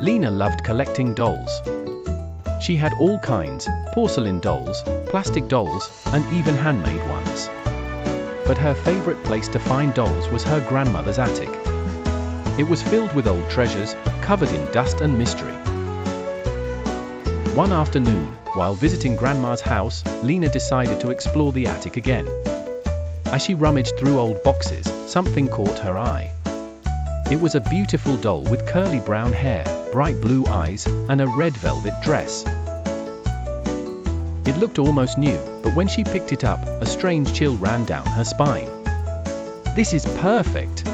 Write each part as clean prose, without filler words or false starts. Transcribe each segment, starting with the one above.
Lena loved collecting dolls. She had all kinds: porcelain dolls, plastic dolls, and even handmade ones. But her favorite place to find dolls was her grandmother's attic. It was filled with old treasures, covered in dust and mystery. One afternoon, while visiting Grandma's house, Lena decided to explore the attic again. As she rummaged through old boxes, something caught her eye. It was a beautiful doll with curly brown hair, bright blue eyes, and a red velvet dress. It looked almost new, but when she picked it up, a strange chill ran down her spine. "This is perfect,"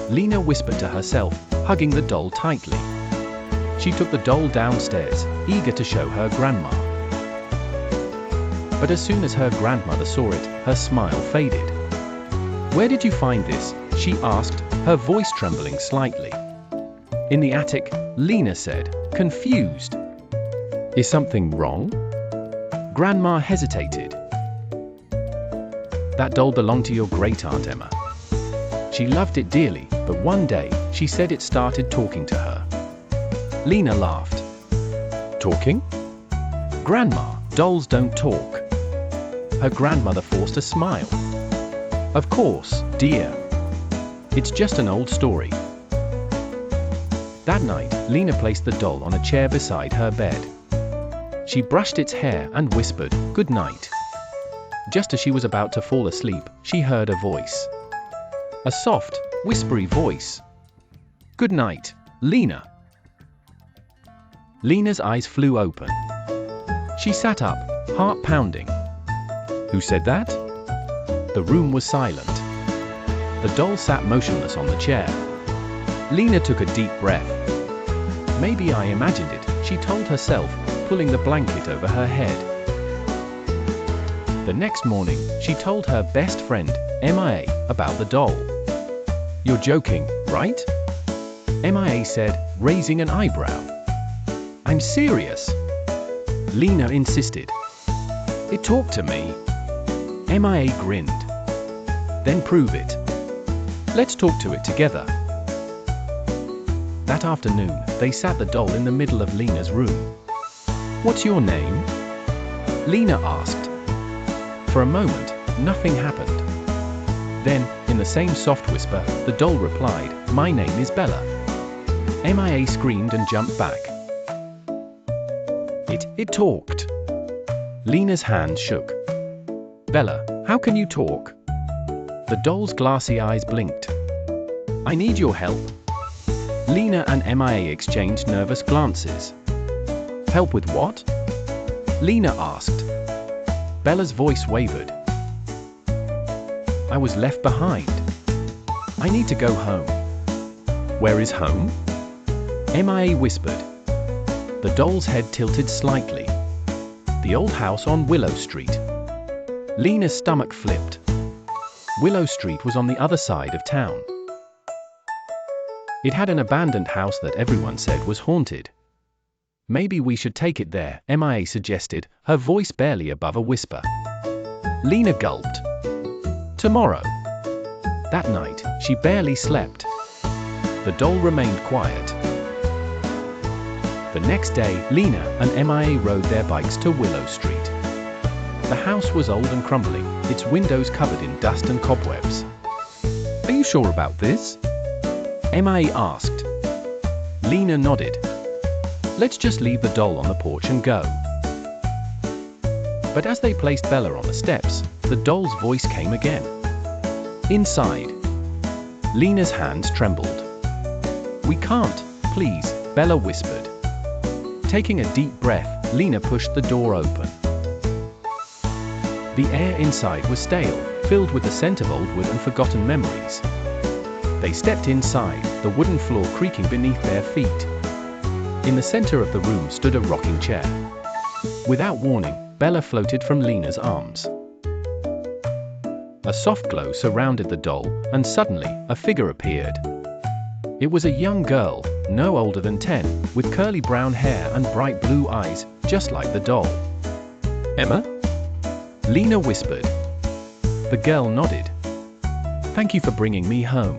Lena whispered to herself, hugging the doll tightly. She took the doll downstairs, eager to show her grandma. But as soon as her grandmother saw it, her smile faded. "Where did you find this?" she asked, her voice trembling slightly. "In the attic," Lena said, confused. "Is something wrong?" Grandma hesitated. "That doll belonged to your great-aunt Emma. She loved it dearly, but one day, she said it started talking to her." Lena laughed. "Talking? Grandma, dolls don't talk." Her grandmother forced a smile. "Of course, dear. It's just an old story." That night, Lena placed the doll on a chair beside her bed. She brushed its hair and whispered, "Good night." Just as she was about to fall asleep, she heard a voice. A soft, whispery voice. "Good night, Lena." Lena's eyes flew open. She sat up, heart pounding. Who said that? The room was silent. The doll sat motionless on the chair. Lena took a deep breath. "Maybe I imagined it," she told herself, pulling the blanket over her head. The next morning, she told her best friend, MIA, about the doll. "You're joking, right?" MIA said, raising an eyebrow. "I'm serious," Lena insisted. "It talked to me." MIA grinned. "Then prove it. Let's talk to it together." That afternoon, they sat the doll in the middle of Lena's room. "What's your name?" Lena asked. For a moment, nothing happened. Then, in the same soft whisper, the doll replied, "My name is Bella." MIA screamed and jumped back. It talked. Lena's hand shook. "Bella, how can you talk?" The doll's glassy eyes blinked. "I need your help." Lena and MIA exchanged nervous glances. "Help with what?" Lena asked. Bella's voice wavered. "I was left behind. I need to go home." "Where is home?" MIA whispered. The doll's head tilted slightly. "The old house on Willow Street." Lena's stomach flipped. Willow Street was on the other side of town. It had an abandoned house that everyone said was haunted. "Maybe we should take it there," MIA suggested, her voice barely above a whisper. Lena gulped. "Tomorrow." That night, she barely slept. The doll remained quiet. The next day, Lena and MIA rode their bikes to Willow Street. The house was old and crumbling, its windows covered in dust and cobwebs. "Are you sure about this?" MIA asked. Lena nodded. "Let's just leave the doll on the porch and go." But as they placed Bella on the steps, the doll's voice came again. Inside. Lena's hands trembled. "We can't, please," Bella whispered. Taking a deep breath, Lena pushed the door open. The air inside was stale, filled with the scent of old wood and forgotten memories. They stepped inside, the wooden floor creaking beneath their feet. In the center of the room stood a rocking chair. Without warning, Bella floated from Lena's arms. A soft glow surrounded the doll, and suddenly, a figure appeared. It was a young girl, no older than 10, with curly brown hair and bright blue eyes, just like the doll. "Emma?" Lena whispered. The girl nodded. "Thank you for bringing me home."